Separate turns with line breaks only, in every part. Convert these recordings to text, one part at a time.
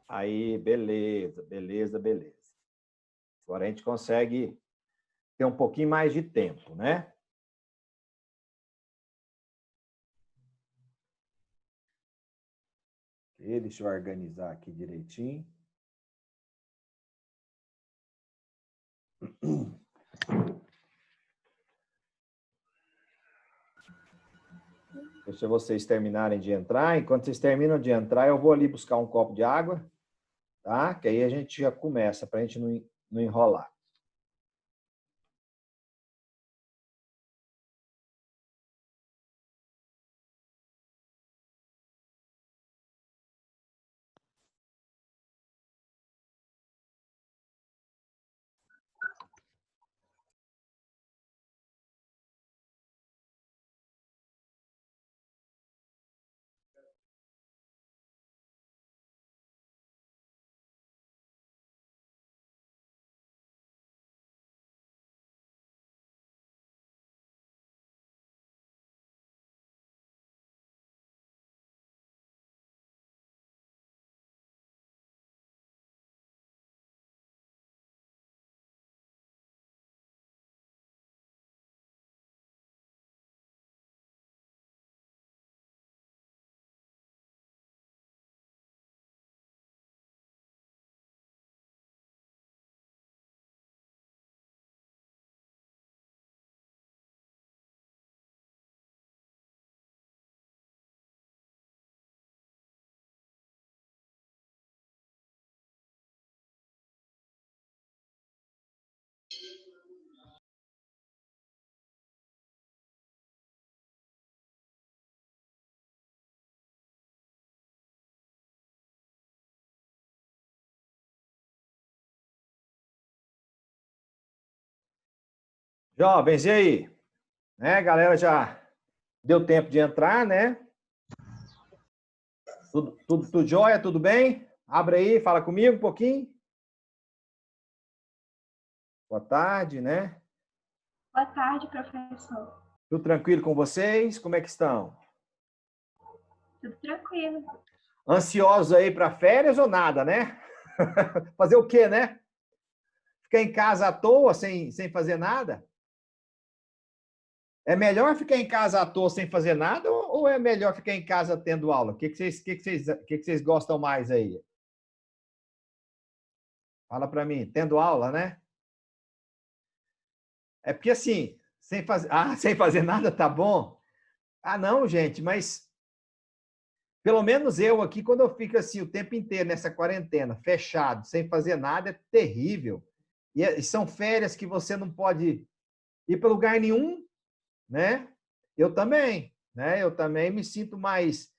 Aí, beleza, beleza, beleza. Agora a gente consegue ter um pouquinho mais de tempo, né? E deixa eu organizar aqui direitinho. Deixa vocês terminarem de entrar. Enquanto vocês terminam de entrar, eu vou ali buscar um copo de água, tá? Que aí a gente já começa, para a gente não enrolar. Jovens, e aí? Né, galera, já deu tempo de entrar, né? Tudo jóia? Tudo bem? Abre aí, fala comigo um pouquinho. Boa tarde, né?
Boa tarde, professor.
Tudo tranquilo com vocês? Como é que estão?
Tudo tranquilo.
Ansiosos aí para férias ou nada, né? Fazer o quê, né? Ficar em casa à toa, sem fazer nada? É melhor ficar em casa à toa sem fazer nada ou é melhor ficar em casa tendo aula? O que vocês gostam mais aí? Fala para mim, tendo aula, né? É porque assim, sem fazer nada tá bom? Ah, não, gente, mas pelo menos eu aqui, quando eu fico assim o tempo inteiro nessa quarentena, fechado, sem fazer nada, é terrível. E são férias que você não pode ir para lugar nenhum, né? Eu também, né? Eu também me sinto mais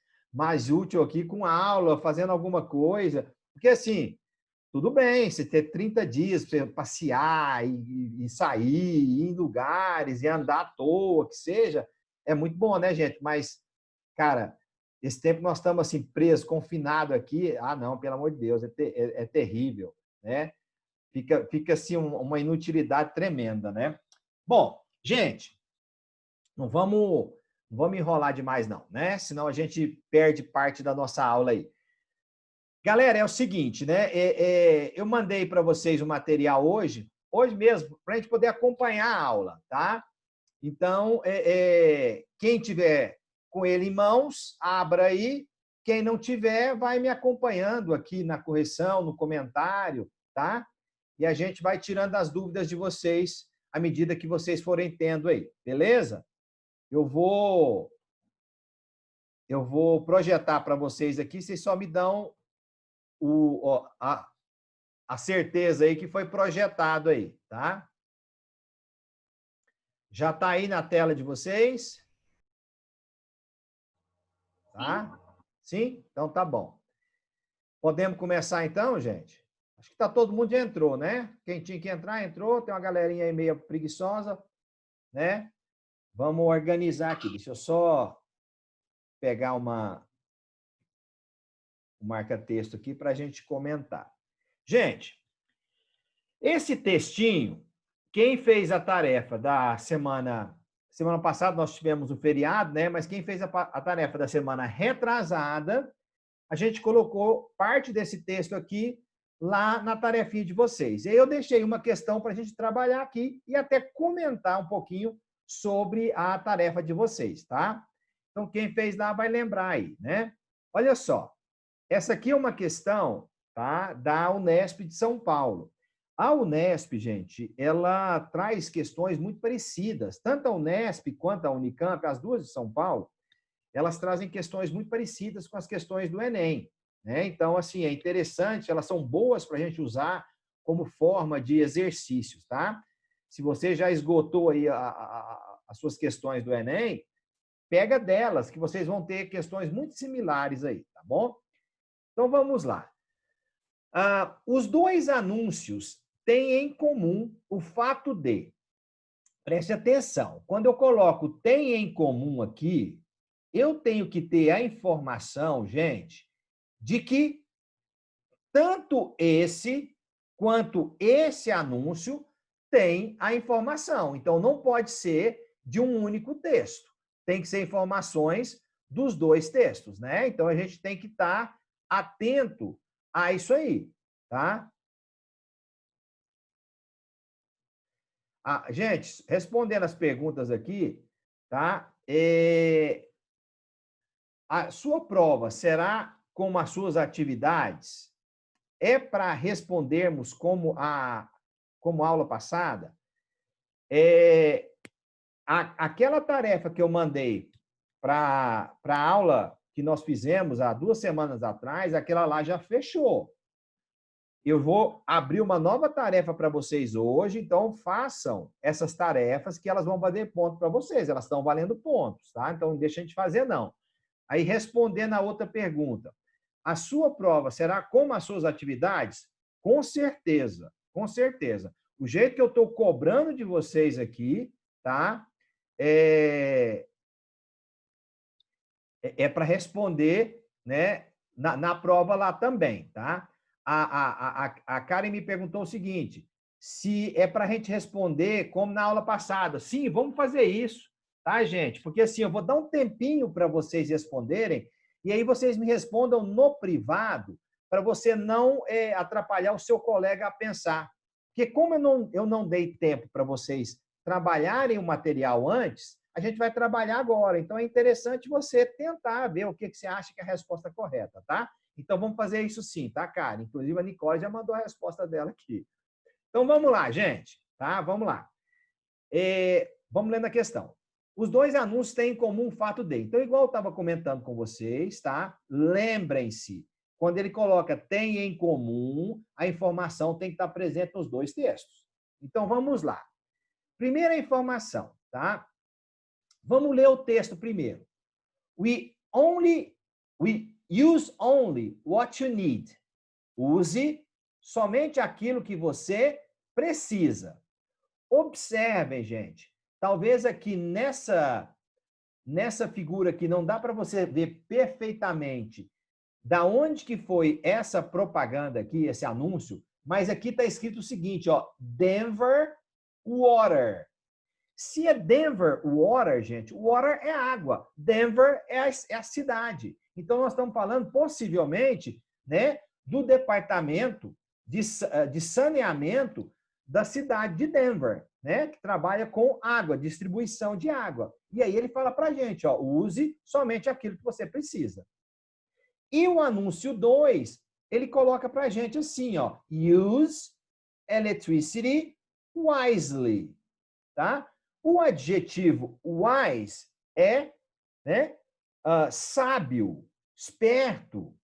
útil aqui com a aula, fazendo alguma coisa. Porque assim, tudo bem, você ter 30 dias para passear e sair, ir em lugares e andar à toa, que seja, é muito bom, né, gente? Mas, cara, esse tempo nós estamos assim, presos, confinados aqui, ah, não, pelo amor de Deus, é terrível, né? Fica assim uma inutilidade tremenda, né? Bom, gente, não vamos enrolar demais, não, né? Senão a gente perde parte da nossa aula aí. Galera, é o seguinte, né? Eu mandei para vocês o material hoje mesmo, para a gente poder acompanhar a aula, tá? Então, quem tiver com ele em mãos, abra aí. Quem não tiver, vai me acompanhando aqui na correção, no comentário, tá? E a gente vai tirando as dúvidas de vocês à medida que vocês forem tendo aí, beleza? Eu vou projetar para vocês aqui, vocês só me dão a certeza aí que foi projetado aí, tá? Já está aí na tela de vocês? Tá? Sim? Então tá bom. Podemos começar então, gente? Acho que tá todo mundo já entrou, né? Quem tinha que entrar, entrou. Tem uma galerinha aí meio preguiçosa, né? Vamos organizar aqui. Deixa eu só pegar um marca-texto aqui para a gente comentar. Gente, esse textinho, quem fez a tarefa da semana passada nós tivemos o feriado, né? Mas quem fez a tarefa da semana retrasada a gente colocou parte desse texto aqui lá na tarefinha de vocês. E aí eu deixei uma questão para a gente trabalhar aqui e até comentar um pouquinho sobre a tarefa de vocês, tá? Então, quem fez lá vai lembrar aí, né? Olha só, essa aqui é uma questão, tá, da Unesp de São Paulo. A Unesp, gente, ela traz questões muito parecidas. Tanto a Unesp quanto a Unicamp, as duas de São Paulo, elas trazem questões muito parecidas com as questões do Enem, né? Então, assim, é interessante, elas são boas para a gente usar como forma de exercícios, tá? Se você já esgotou aí as suas questões do Enem, pega delas, que vocês vão ter questões muito similares aí, tá bom? Então, vamos lá. Os dois anúncios têm em comum o fato de, preste atenção, quando eu coloco tem em comum aqui, eu tenho que ter a informação, gente, de que tanto esse quanto esse anúncio tem a informação. Então, não pode ser de um único texto. Tem que ser informações dos dois textos, né? Então, a gente tem que estar atento a isso aí, tá? Gente, respondendo as perguntas aqui, tá? A sua prova será como as suas atividades? É para respondermos como a aula passada? Aquela tarefa que eu mandei para a aula que nós fizemos há 2 semanas atrás, aquela lá já fechou. Eu vou abrir uma nova tarefa para vocês hoje, então façam essas tarefas que elas vão valer ponto para vocês, elas estão valendo pontos, tá? Então não deixa a gente fazer, não. Aí, respondendo a outra pergunta, a sua prova será como as suas atividades? Com certeza, com certeza. O jeito que eu estou cobrando de vocês aqui, tá? É para responder, né, na prova lá também, tá? A Karen me perguntou o seguinte, se é para a gente responder como na aula passada. Sim, vamos fazer isso, tá, gente? Porque assim, eu vou dar um tempinho para vocês responderem, e aí vocês me respondam no privado, para você não atrapalhar o seu colega a pensar. Porque como eu não dei tempo para vocês trabalharem o material antes, a gente vai trabalhar agora. Então, é interessante você tentar ver o que você acha que é a resposta correta, tá? Então, vamos fazer isso sim, tá, Karen? Inclusive, a Nicole já mandou a resposta dela aqui. Então, vamos lá, gente, tá? Vamos lá. Vamos lendo a questão. Os dois anúncios têm em comum o fato de. Então, igual eu estava comentando com vocês, tá? Lembrem-se, quando ele coloca tem em comum, a informação tem que estar presente nos dois textos. Então, vamos lá. Primeira informação, tá? Vamos ler o texto primeiro. We use only what you need. Use somente aquilo que você precisa. Observem, gente. Talvez aqui nessa figura aqui não dá para você ver perfeitamente da onde que foi essa propaganda aqui, esse anúncio, mas aqui está escrito o seguinte, ó, Denver Water. Se é Denver Water, gente, water é água, Denver é a cidade. Então, nós estamos falando, possivelmente, né, do departamento de saneamento da cidade de Denver, né, que trabalha com água, distribuição de água. E aí ele fala para a gente, ó, use somente aquilo que você precisa. E o anúncio 2, ele coloca para a gente assim, ó, use electricity wisely, tá? O adjetivo wise é, né, sábio, esperto,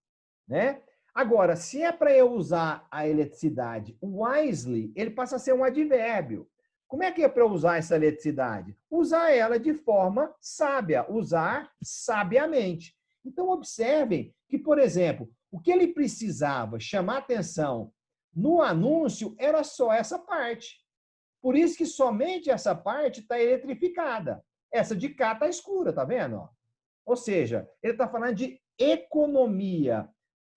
né? Agora, se é para eu usar a eletricidade wisely, ele passa a ser um advérbio. Como é que é para eu usar essa eletricidade? Usar ela de forma sábia, usar sabiamente. Então, observem que, por exemplo, o que ele precisava chamar atenção no anúncio era só essa parte. Por isso que somente essa parte está eletrificada. Essa de cá está escura, tá vendo? Ou seja, ele está falando de economia,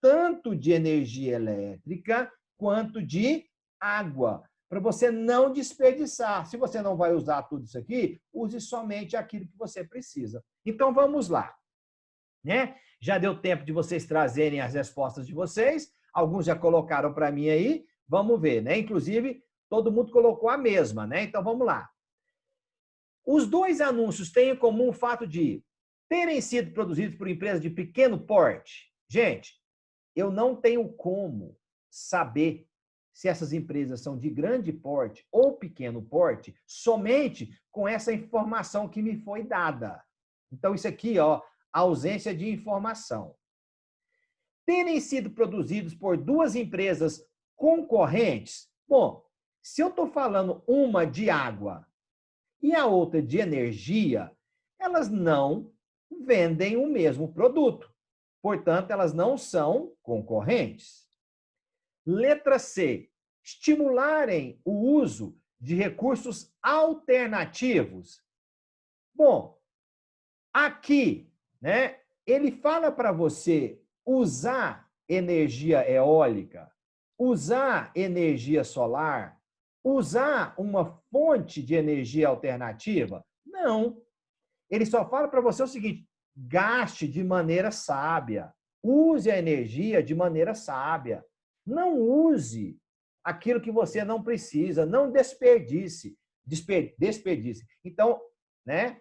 tanto de energia elétrica quanto de água, para você não desperdiçar. Se você não vai usar tudo isso aqui, use somente aquilo que você precisa. Então, vamos lá. né? Já deu tempo de vocês trazerem as respostas de vocês. Alguns já colocaram para mim aí. Vamos ver, né? Inclusive, todo mundo colocou a mesma, né? Então, vamos lá. Os dois anúncios têm em comum o fato de terem sido produzidos por empresas de pequeno porte. Gente, eu não tenho como saber se essas empresas são de grande porte ou pequeno porte somente com essa informação que me foi dada. Então, isso aqui, ó, ausência de informação. Terem sido produzidos por duas empresas concorrentes. Bom, se eu estou falando uma de água e a outra de energia, elas não vendem o mesmo produto. Portanto, elas não são concorrentes. Letra C. Estimularem o uso de recursos alternativos. Bom, aqui, né, ele fala para você usar energia eólica, usar energia solar, usar uma fonte de energia alternativa? Não. Ele só fala para você o seguinte: gaste de maneira sábia, use a energia de maneira sábia. Não use aquilo que você não precisa, não desperdice. Desperdice. Então, né,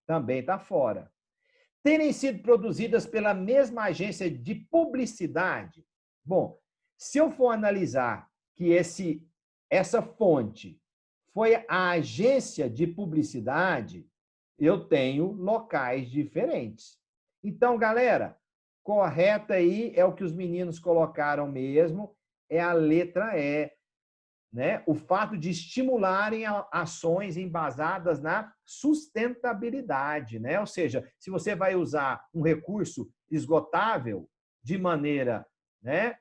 também está fora. Terem sido produzidas pela mesma agência de publicidade. Bom, se eu for analisar que essa fonte foi a agência de publicidade, eu tenho locais diferentes. Então, galera, correta aí é o que os meninos colocaram mesmo, é a letra E, né? O fato de estimularem ações embasadas na sustentabilidade, né? Ou seja, se você vai usar um recurso esgotável de maneira, né,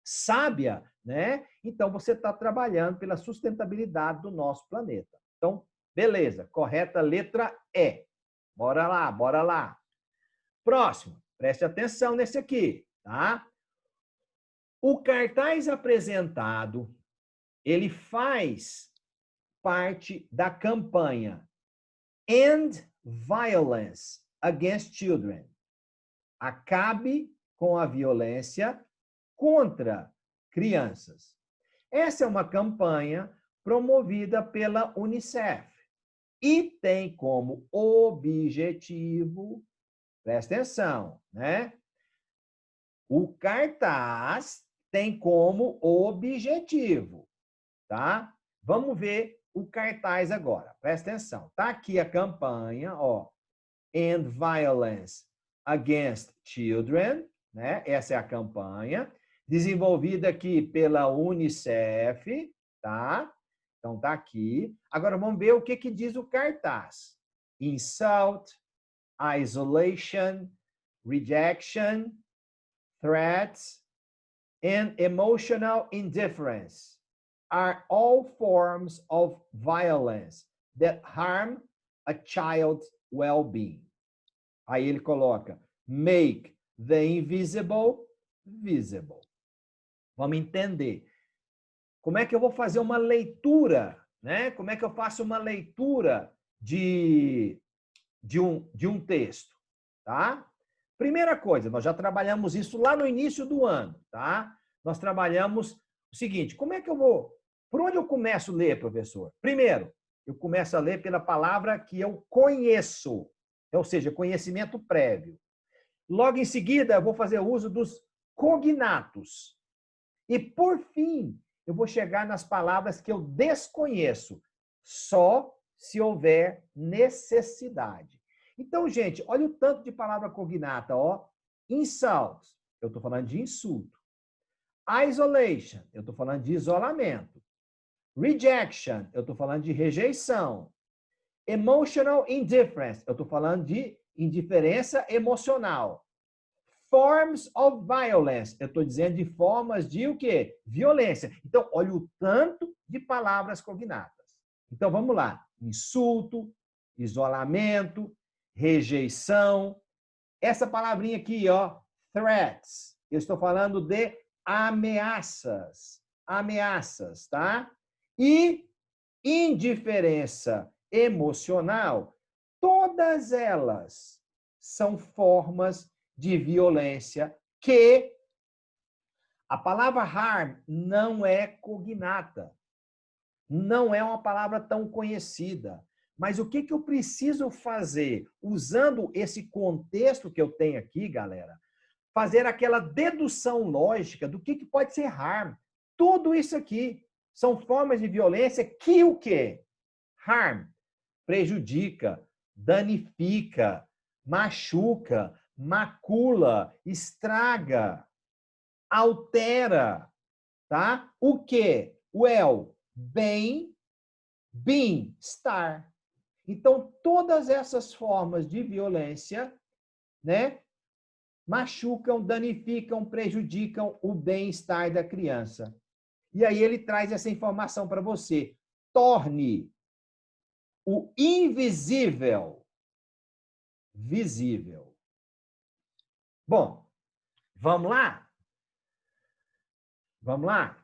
sábia, né? Então você está trabalhando pela sustentabilidade do nosso planeta. Então, beleza, correta letra E. Bora lá, bora lá. Próximo, preste atenção nesse aqui, tá? O cartaz apresentado, ele faz parte da campanha End Violence Against Children. Acabe com a violência contra crianças. Essa é uma campanha promovida pela UNICEF e tem como objetivo, presta atenção, né? O cartaz tem como objetivo, tá? Vamos ver o cartaz agora. Presta atenção. Tá aqui a campanha, ó, End Violence Against Children, né? Essa é a campanha desenvolvida aqui pela UNICEF, tá? Então tá aqui. Agora vamos ver o que que diz o cartaz. Insult, isolation, rejection, threats, and emotional indifference are all forms of violence that harm a child's well-being. Aí ele coloca, make the invisible visible. Vamos entender. Como é que eu vou fazer uma leitura, né? Como é que eu faço uma leitura de um texto, tá? Primeira coisa, nós já trabalhamos isso lá no início do ano, tá? Nós trabalhamos o seguinte, como é que eu vou... Por onde eu começo a ler, professor? Primeiro, eu começo a ler pela palavra que eu conheço, ou seja, conhecimento prévio. Logo em seguida, eu vou fazer uso dos cognatos. E, por fim, eu vou chegar nas palavras que eu desconheço, só se houver necessidade. Então, gente, olha o tanto de palavra cognata, ó. Insult, eu estou falando de insulto. Isolation, eu estou falando de isolamento. Rejection, eu estou falando de rejeição. Emotional indifference, eu estou falando de indiferença emocional. Forms of violence, eu estou dizendo de formas de o quê? Violência. Então, olha o tanto de palavras cognatas. Então, vamos lá. Insulto, isolamento, rejeição. Essa palavrinha aqui, ó, threats. Eu estou falando de ameaças. Ameaças, tá? E indiferença emocional. Todas elas são formas de violência que a palavra harm não é cognata, não é uma palavra tão conhecida. Mas o que eu preciso fazer, usando esse contexto que eu tenho aqui, galera, fazer aquela dedução lógica do que pode ser harm. Tudo isso aqui são formas de violência que o quê? Harm. Prejudica, danifica, machuca, macula, estraga, altera, tá? O quê? Well, bem-estar. Então, todas essas formas de violência, né, machucam, danificam, prejudicam o bem-estar da criança. E aí ele traz essa informação para você. Torne o invisível visível. Bom, vamos lá? Vamos lá?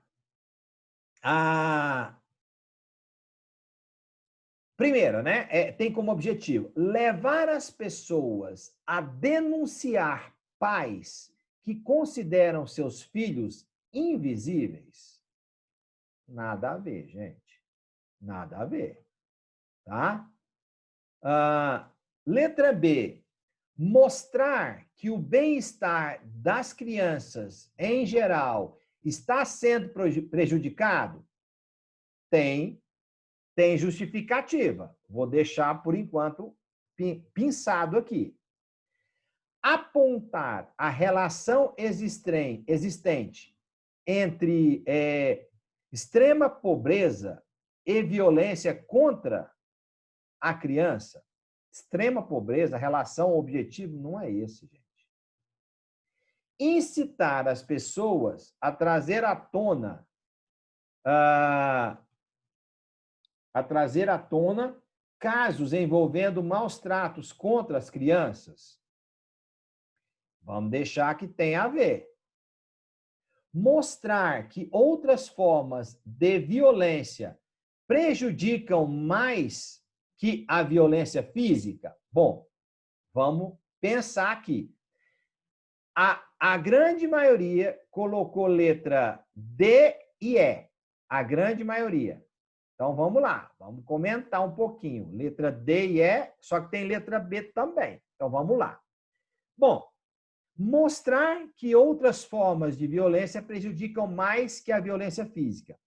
Primeiro, né, tem como objetivo levar as pessoas a denunciar pais que consideram seus filhos invisíveis. Nada a ver, gente. Nada a ver. Tá? Letra B. Mostrar que o bem-estar das crianças, em geral, está sendo prejudicado? Tem justificativa. Vou deixar, por enquanto, pinçado aqui. Apontar a relação existente entre extrema pobreza e violência contra a criança. Extrema pobreza, relação, objetivo, não é esse, gente. Incitar as pessoas a trazer à tona casos envolvendo maus tratos contra as crianças. Vamos deixar que tem a ver. Mostrar que outras formas de violência prejudicam mais que a violência física? Bom, vamos pensar aqui. A grande maioria colocou letra D e E. A grande maioria. Então, vamos lá. Vamos comentar um pouquinho. Letra D e E, só que tem letra B também. Então, vamos lá. Bom, mostrar que outras formas de violência prejudicam mais que a violência física.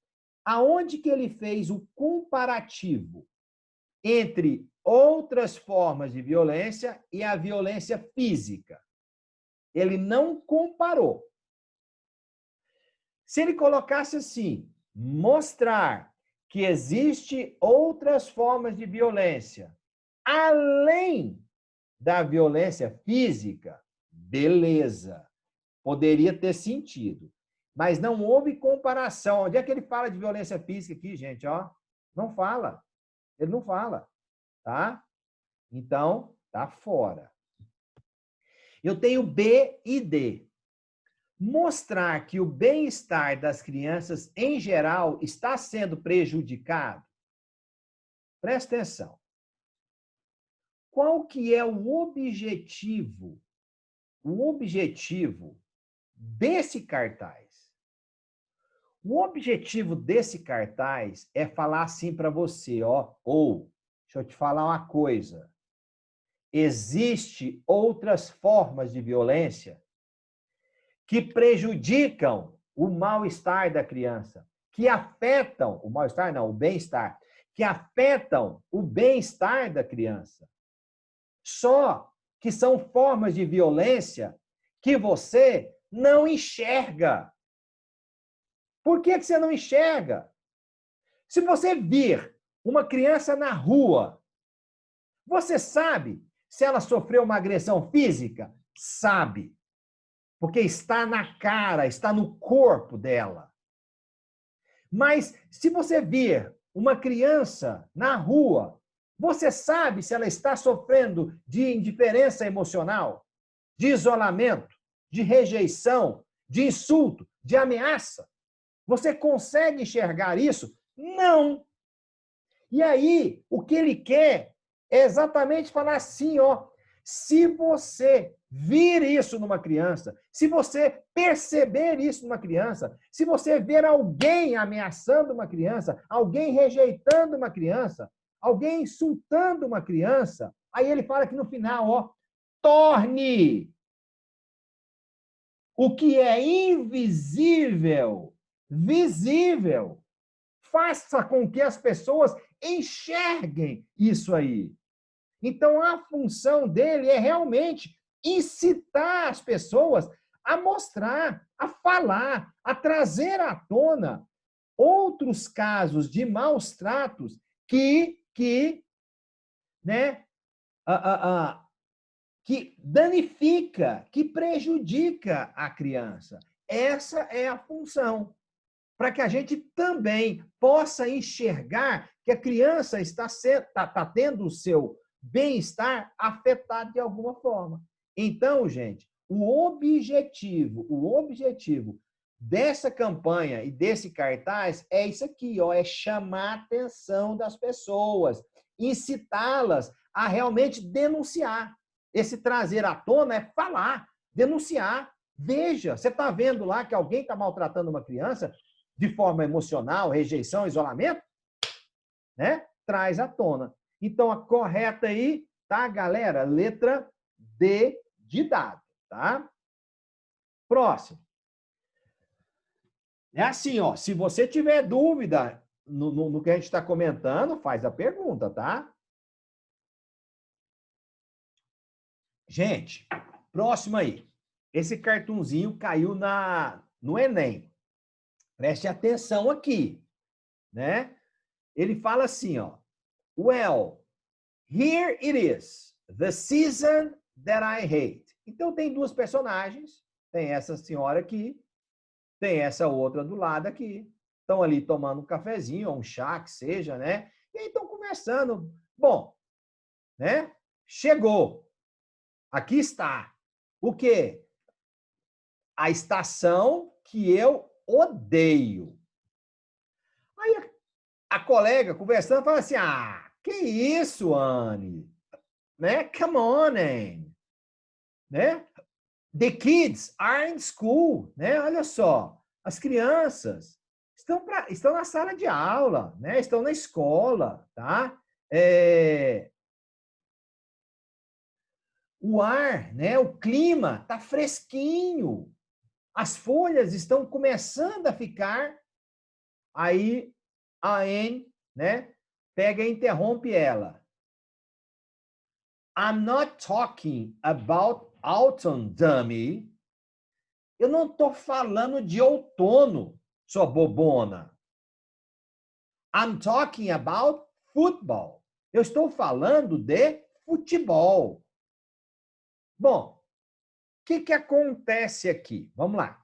Aonde que ele fez o comparativo entre outras formas de violência e a violência física? Ele não comparou. Se ele colocasse assim, mostrar que existe outras formas de violência além da violência física, beleza, poderia ter sentido. Mas não houve comparação. Onde é que ele fala de violência física aqui, gente? Ó, não fala. Ele não fala, tá? Então, tá fora. Eu tenho B e D. Mostrar que o bem-estar das crianças, em geral, está sendo prejudicado. Presta atenção. Qual que é o objetivo? O objetivo desse cartaz? O objetivo desse cartaz é falar assim para você, ó, ou, deixa eu te falar uma coisa. Existem outras formas de violência que prejudicam o mal-estar da criança, que afetam, o mal-estar não, o bem-estar, que afetam o bem-estar da criança. Só que são formas de violência que você não enxerga. Por que você não enxerga? Se você vir uma criança na rua, você sabe se ela sofreu uma agressão física? Sabe. Porque está na cara, está no corpo dela. Mas se você vir uma criança na rua, você sabe se ela está sofrendo de indiferença emocional, de isolamento, de rejeição, de insulto, de ameaça? Você consegue enxergar isso? Não. E aí, o que ele quer é exatamente falar assim, ó, Se você vir isso numa criança, se você perceber isso numa criança, se você ver alguém ameaçando uma criança, alguém rejeitando uma criança, alguém insultando uma criança, aí ele fala que no final, ó, torne o que é invisível visível. Faça com que as pessoas enxerguem isso aí. Então, a função dele é realmente incitar as pessoas a mostrar, a falar, a trazer à tona outros casos de maus tratos né, que danifica, que prejudica a criança. Essa é a função, para que a gente também possa enxergar que a criança está tendo o seu bem-estar afetado de alguma forma. Então, gente, o objetivo dessa campanha e desse cartaz é isso aqui, ó, é chamar a atenção das pessoas, incitá-las a realmente denunciar. Esse trazer à tona é falar, denunciar. Veja, você está vendo lá que alguém está maltratando uma criança de forma emocional, rejeição, isolamento, né? Traz à tona. Então, a correta aí, tá, galera? Letra D de dado, tá? Próximo. É assim, ó, se você tiver dúvida no que a gente está comentando, faz a pergunta, tá? Gente, próximo aí. Esse cartunzinho caiu no Enem. Preste atenção aqui, né? Ele fala assim, ó. Well, here it is, the season that I hate. Então tem duas personagens, tem essa senhora aqui, tem essa outra do lado aqui. Estão ali tomando um cafezinho, ou um chá, que seja, né? E aí estão conversando. Bom, né? Chegou. Aqui está. O quê? A estação que eu odeio. Aí a colega conversando fala assim: ah, que isso, Anne? Né? Come on, Anne. Né? The kids are in school, né? Olha só, as crianças estão na sala de aula, né? Estão na escola, tá? O ar, né? O clima está fresquinho, as folhas estão começando a ficar. Aí a Anne, né? Pega e interrompe ela. I'm not talking about autumn, dummy. Eu não estou falando de outono, sua bobona. I'm talking about football. Eu estou falando de futebol. Bom, o que acontece aqui? Vamos lá.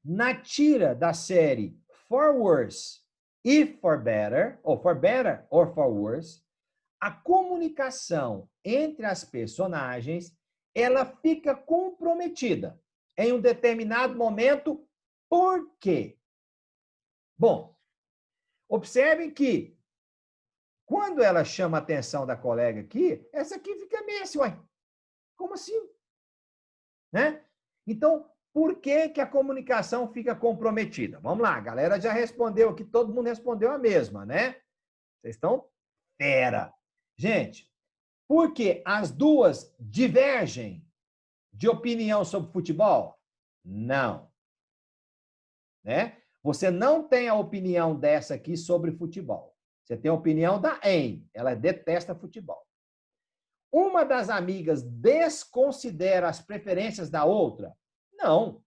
Na tira da série For Worse e For Better, ou For Better or For Worse, a comunicação entre as personagens, ela fica comprometida em um determinado momento. Por quê? Bom, observem que quando ela chama a atenção da colega aqui, essa aqui fica meio assim, ué, como assim? Né? Então, por que a comunicação fica comprometida? Vamos lá, a galera já respondeu aqui, todo mundo respondeu a mesma, né? Vocês estão fera. Gente, porque as duas divergem de opinião sobre futebol? Não. Né? Você não tem a opinião dessa aqui sobre futebol. Você tem a opinião da Anne. Ela detesta futebol. Uma das amigas desconsidera as preferências da outra? Não.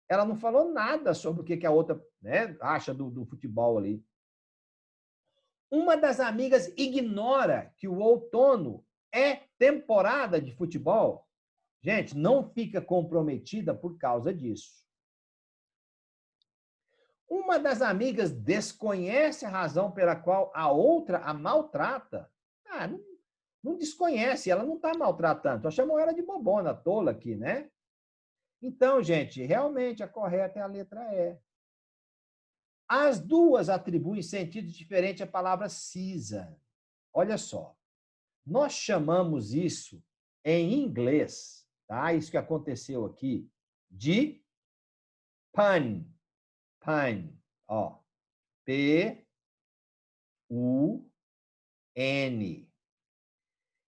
Ela não falou nada sobre o que a outra, né, acha do futebol ali. Uma das amigas ignora que o outono é temporada de futebol? Gente, não fica comprometida por causa disso. Uma das amigas desconhece a razão pela qual a outra a maltrata? Ah, não desconhece, ela não está maltratando. Só chamou ela de bobona, tola aqui, né? Então, gente, realmente a correta é a letra E. As duas atribuem sentido diferente à palavra season. Olha só. Nós chamamos isso, em inglês, tá? Isso que aconteceu aqui, de pun. Pun. Ó, P-U-N.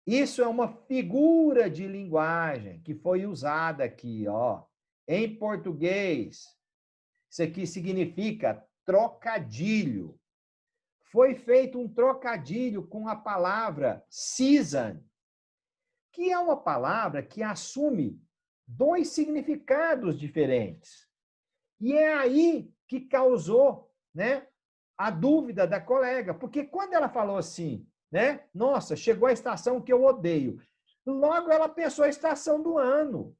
Isso é uma figura de linguagem que foi usada aqui, ó. Em português, isso aqui significa trocadilho. Foi feito um trocadilho com a palavra season, que é uma palavra que assume dois significados diferentes. E é aí que causou, né, a dúvida da colega, porque quando ela falou assim, né, nossa, chegou a estação que eu odeio, logo ela pensou a estação do ano.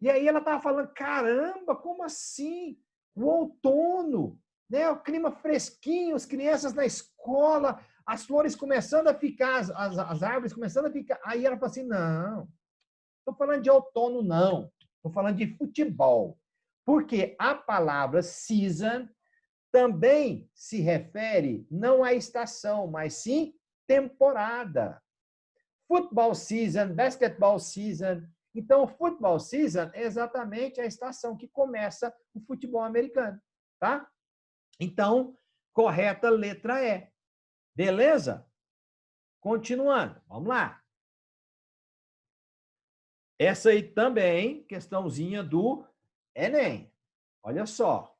E aí ela estava falando, caramba, como assim? O outono, né? O clima fresquinho, as crianças na escola, as flores começando a ficar, as árvores começando a ficar. Aí ela falou assim, não, estou falando de outono, não. Estou falando de futebol. Porque a palavra season também se refere não à estação, mas sim temporada. Football season, basketball season. Então, o football season é exatamente a estação que começa o futebol americano, tá? Então, correta letra E. Beleza? Continuando, vamos lá. Essa aí também, questãozinha do Enem. Olha só.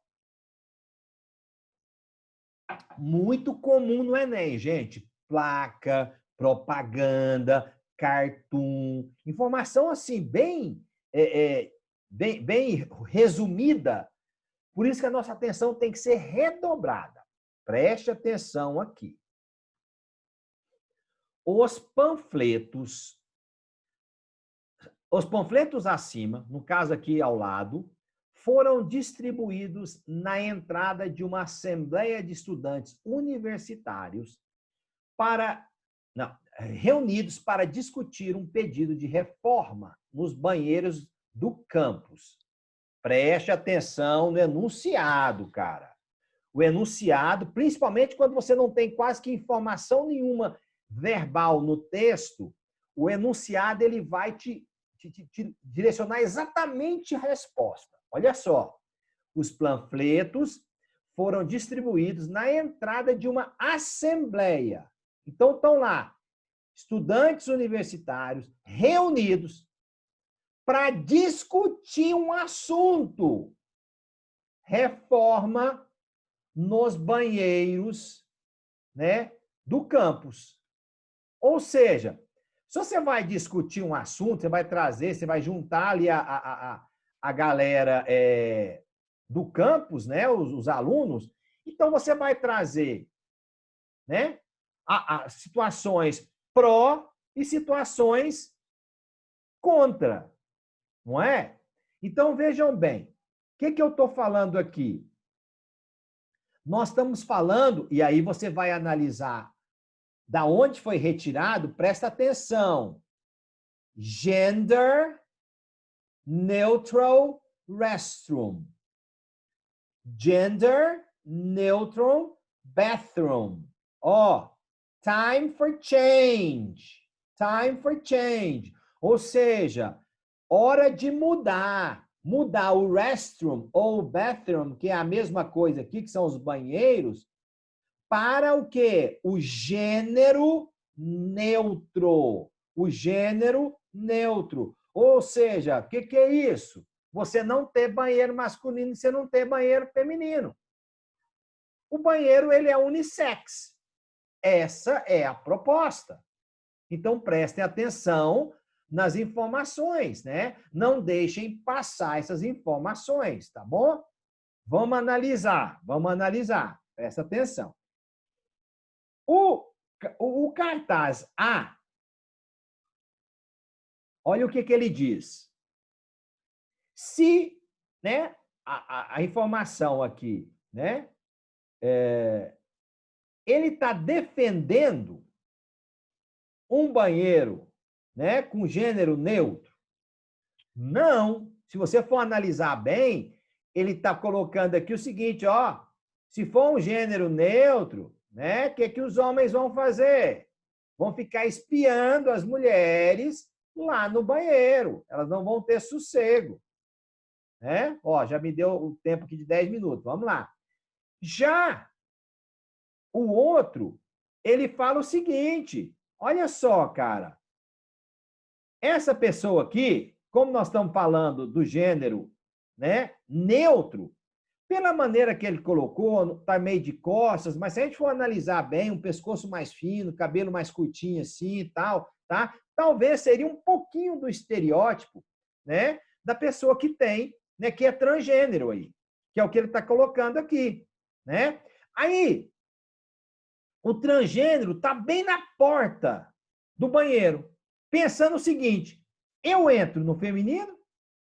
Muito comum no Enem, gente. Placa, propaganda, cartoon, informação assim, bem resumida. Por isso que a nossa atenção tem que ser redobrada. Preste atenção aqui. Os panfletos acima, no caso aqui ao lado, foram distribuídos na entrada de uma assembleia de estudantes universitários reunidos para discutir um pedido de reforma nos banheiros do campus. Preste atenção no enunciado, cara. O enunciado, principalmente quando você não tem quase que informação nenhuma verbal no texto, o enunciado ele vai te direcionar exatamente a resposta. Olha só, os panfletos foram distribuídos na entrada de uma assembleia. Então, estão lá estudantes universitários reunidos para discutir um assunto. Reforma nos banheiros, né, do campus. Ou seja, se você vai discutir um assunto, você vai trazer, você vai juntar ali a galera do campus, né, os alunos, então você vai trazer, né, situações pró e situações contra, não é? Então, vejam bem, o que eu estou falando aqui? Nós estamos falando, e aí você vai analisar da onde foi retirado, presta atenção. Gender neutral restroom. Gender neutral bathroom. Ó, time for change. Time for change. Ou seja, hora de mudar. Mudar o restroom ou o bathroom, que é a mesma coisa aqui, que são os banheiros, para o quê? O gênero neutro. O gênero neutro. Ou seja, o que é isso? Você não ter banheiro masculino e você não ter banheiro feminino. O banheiro ele é unissex. Essa é a proposta. Então, prestem atenção nas informações, né? Não deixem passar essas informações, tá bom? Vamos analisar. Presta atenção. O cartaz A, olha o que ele diz. Se, né, a informação aqui, né, ele está defendendo um banheiro, né, com gênero neutro? Não. Se você for analisar bem, ele está colocando aqui o seguinte, ó, se for um gênero neutro, né, o que os homens vão fazer? vão ficar espiando as mulheres lá no banheiro. Elas não vão ter sossego. Né? Ó, já me deu o tempo aqui de 10 minutos. Vamos lá. Já o outro, ele fala o seguinte, olha só, cara, essa pessoa aqui, como nós estamos falando do gênero, né, neutro, pela maneira que ele colocou, tá meio de costas, mas se a gente for analisar bem, um pescoço mais fino, cabelo mais curtinho assim e tal, tá? Talvez seria um pouquinho do estereótipo, né, da pessoa que tem, né, que é transgênero aí, que é o que ele está colocando aqui, né? Aí, o transgênero está bem na porta do banheiro, pensando o seguinte, eu entro no feminino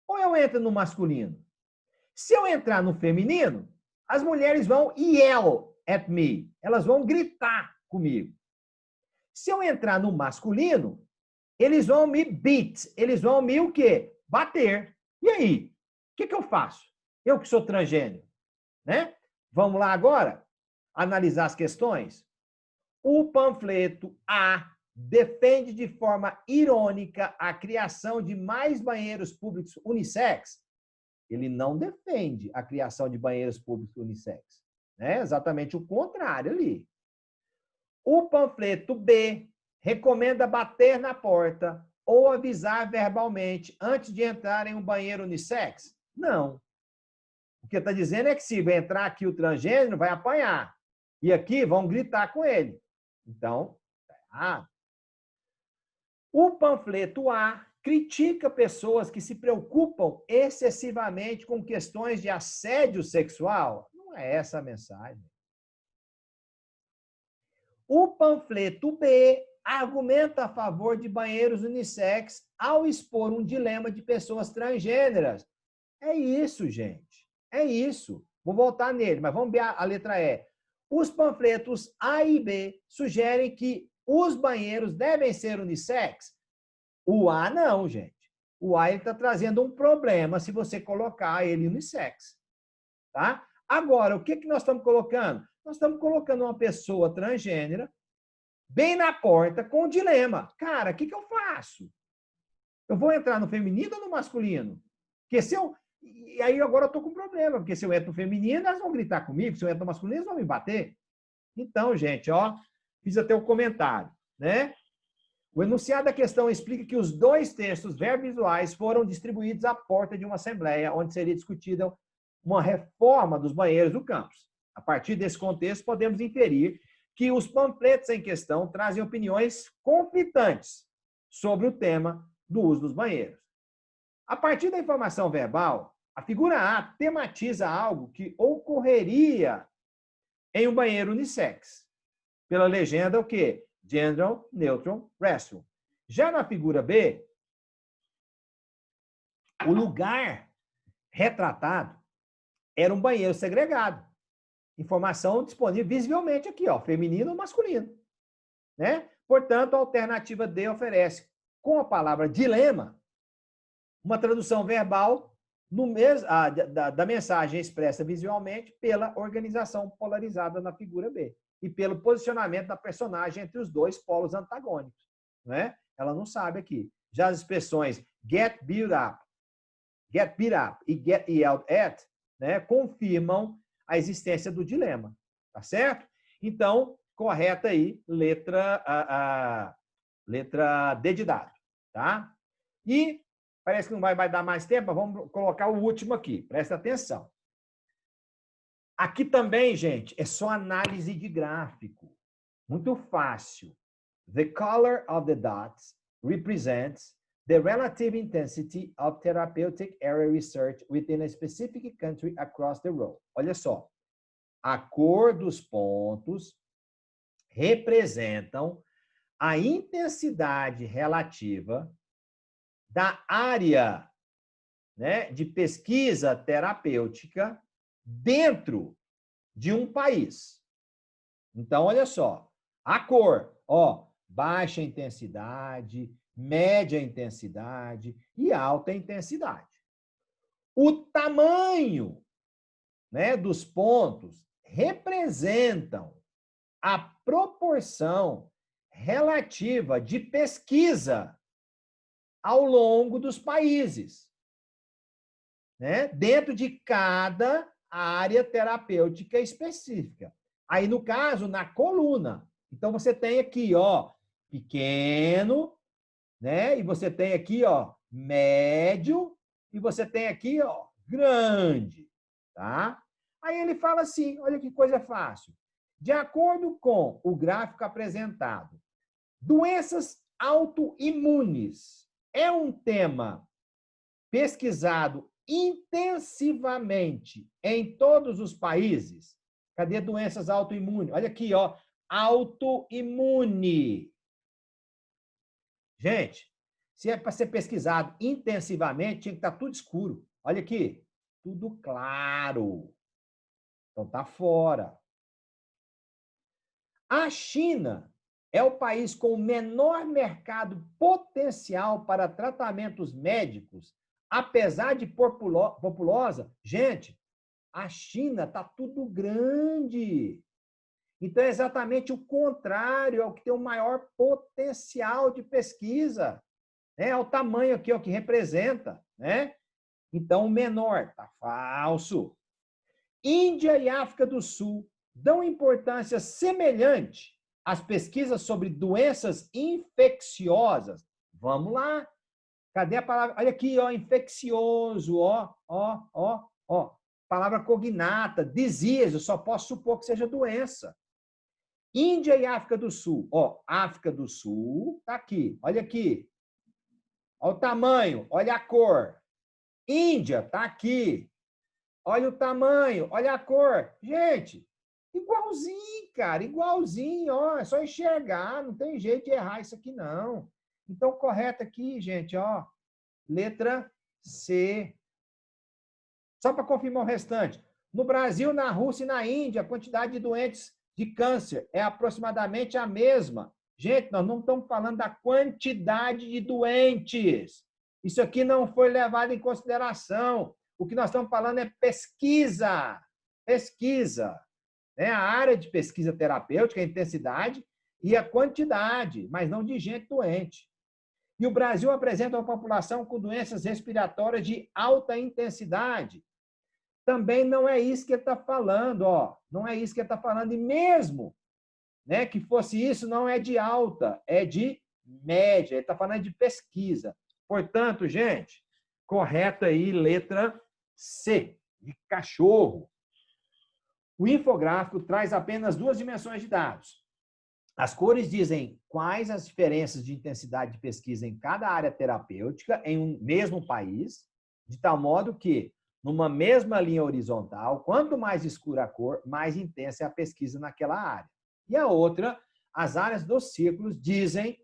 ou eu entro no masculino? Se eu entrar no feminino, as mulheres vão yell at me, elas vão gritar comigo. Se eu entrar no masculino, eles vão me beat, eles vão me o quê? Bater. E aí? O que eu faço? Eu que sou transgênero, né? Vamos lá agora analisar as questões? O panfleto A defende de forma irônica a criação de mais banheiros públicos unissex. Ele não defende a criação de banheiros públicos unissex. É exatamente o contrário ali. O panfleto B recomenda bater na porta ou avisar verbalmente antes de entrar em um banheiro unissex? Não. O que está dizendo é que se entrar aqui o transgênero, vai apanhar. E aqui vão gritar com ele. Então, está errado. O panfleto A critica pessoas que se preocupam excessivamente com questões de assédio sexual. Não é essa a mensagem. O panfleto B argumenta a favor de banheiros unissex ao expor um dilema de pessoas transgêneras. É isso, gente. É isso. Vou voltar nele, mas vamos ver a letra E. Os panfletos A e B sugerem que os banheiros devem ser unissex. O A não, gente. O A está trazendo um problema se você colocar ele unissex. Tá? Agora, o que nós estamos colocando? Nós estamos colocando uma pessoa transgênera bem na porta com um dilema. Cara, o que eu faço? Eu vou entrar no feminino ou no masculino? Porque se eu... E aí agora eu estou com um problema, porque se eu entro no feminino, elas vão gritar comigo, se eu entro no masculino, elas vão me bater. Então, gente, ó, fiz até um comentário, né? O enunciado da questão explica que os dois textos verbovisuais foram distribuídos à porta de uma assembleia, onde seria discutida uma reforma dos banheiros do campus. A partir desse contexto, podemos inferir que os panfletos em questão trazem opiniões conflitantes sobre o tema do uso dos banheiros. A partir da informação verbal, a figura A tematiza algo que ocorreria em um banheiro unissex. Pela legenda, o quê? Gender Neutral Restroom. Já na figura B, o lugar retratado era um banheiro segregado. Informação disponível visivelmente aqui, ó, feminino ou masculino. Né? Portanto, a alternativa D oferece, com a palavra dilema, uma tradução verbal da mensagem expressa visualmente pela organização polarizada na figura B e pelo posicionamento da personagem entre os dois polos antagônicos. Né? Ela não sabe aqui. Já as expressões get beat up e get yelled at, né, confirmam a existência do dilema. Tá certo? Então, correta aí, letra D de dado. Tá? E parece que não vai dar mais tempo, mas vamos colocar o último aqui. Presta atenção. Aqui também, gente, é só análise de gráfico. Muito fácil. The color of the dots represents the relative intensity of therapeutic area research within a specific country across the world. Olha só. A cor dos pontos representam a intensidade relativa da área, né, de pesquisa terapêutica dentro de um país. Então, olha só, a cor, ó, baixa intensidade, média intensidade e alta intensidade. O tamanho, né, dos pontos representam a proporção relativa de pesquisa ao longo dos países, né? Dentro de cada área terapêutica específica. Aí, no caso, na coluna. Então, você tem aqui, ó, pequeno, né? E você tem aqui, ó, médio, e você tem aqui, ó, grande, tá? Aí ele fala assim, olha que coisa fácil. De acordo com o gráfico apresentado, doenças autoimunes é um tema pesquisado intensivamente em todos os países. Cadê doenças autoimunes? Olha aqui, ó, autoimune. Gente, se é para ser pesquisado intensivamente, tinha que estar tudo escuro. Olha aqui, tudo claro. Então tá fora. A China é o país com o menor mercado potencial para tratamentos médicos, apesar de populosa. Gente, a China está tudo grande. Então, é exatamente o contrário, é o que tem o maior potencial de pesquisa. Né? É o tamanho aqui, ó, que representa. Né? Então, o menor, está falso. Índia e África do Sul dão importância semelhante às pesquisas sobre doenças infecciosas. Vamos lá. Cadê a palavra? Olha aqui, ó, infeccioso, ó. Palavra cognata, disease, eu só posso supor que seja doença. Índia e África do Sul. Ó, África do Sul, tá aqui. Olha aqui. Olha o tamanho, olha a cor. Índia, tá aqui. Olha o tamanho, olha a cor. Gente, igualzinho, cara, igualzinho, ó. É só enxergar, não tem jeito de errar isso aqui, não. Então, correto aqui, gente, ó. Letra C. Só para confirmar o restante. No Brasil, na Rússia e na Índia, a quantidade de doentes de câncer é aproximadamente a mesma. Gente, nós não estamos falando da quantidade de doentes. Isso aqui não foi levado em consideração. O que nós estamos falando é pesquisa. Pesquisa. Né? A área de pesquisa terapêutica, a intensidade e a quantidade, mas não de gente doente. E o Brasil apresenta uma população com doenças respiratórias de alta intensidade. Também não é isso que ele está falando, ó. Não é isso que ele está falando. E mesmo, né, que fosse isso, não é de alta, é de média. Ele está falando de pesquisa. Portanto, gente, correto aí, letra C, de cachorro. O infográfico traz apenas 2 dimensões de dados. As cores dizem quais as diferenças de intensidade de pesquisa em cada área terapêutica em um mesmo país, de tal modo que, numa mesma linha horizontal, quanto mais escura a cor, mais intensa é a pesquisa naquela área. E a outra, as áreas dos círculos dizem,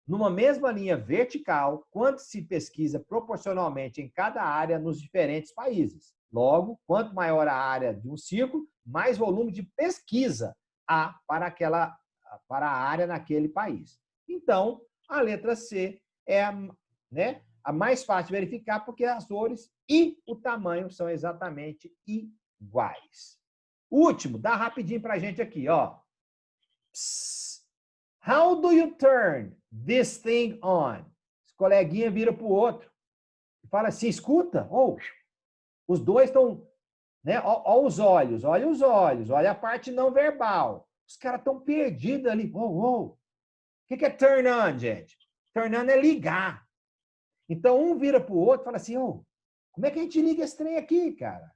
numa mesma linha vertical, quanto se pesquisa proporcionalmente em cada área nos diferentes países. Logo, quanto maior a área de um círculo, mais volume de pesquisa há para a área naquele país. Então, a letra C é a mais fácil de verificar, porque as cores e o tamanho são exatamente iguais. O último, dá rapidinho para a gente aqui, ó. Psst. How do you turn this thing on? Esse coleguinha vira para o outro e fala assim, escuta, os dois estão, né? Ó os olhos, olha a parte não verbal. Os caras estão perdidos ali. O que é turn on, gente? Turn on é ligar. Então, um vira para o outro e fala assim, como é que a gente liga esse trem aqui, cara?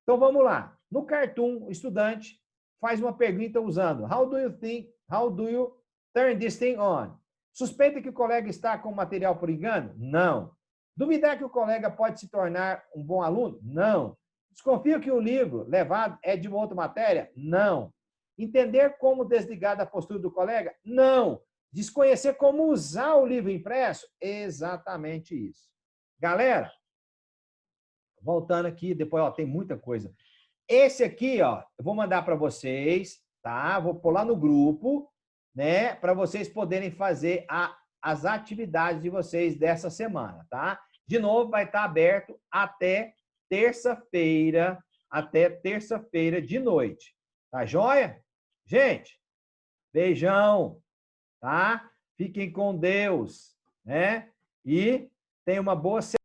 Então, vamos lá. No cartoon, o estudante faz uma pergunta usando how do you turn this thing on? Suspeita que o colega está com material por engano? Não. Duvidar que o colega pode se tornar um bom aluno? Não. Desconfia que o livro levado é de uma outra matéria? Não. Entender como desligar da postura do colega? Não. Desconhecer como usar o livro impresso? Exatamente isso. Galera, voltando aqui, depois ó, tem muita coisa. Esse aqui, ó, eu vou mandar para vocês, tá? Vou pôr lá no grupo, né? Para vocês poderem fazer as atividades de vocês dessa semana, tá? De novo, vai estar aberto até terça-feira de noite. Tá joia? Gente, beijão! tá? Fiquem com Deus, né? E tenham uma boa semana.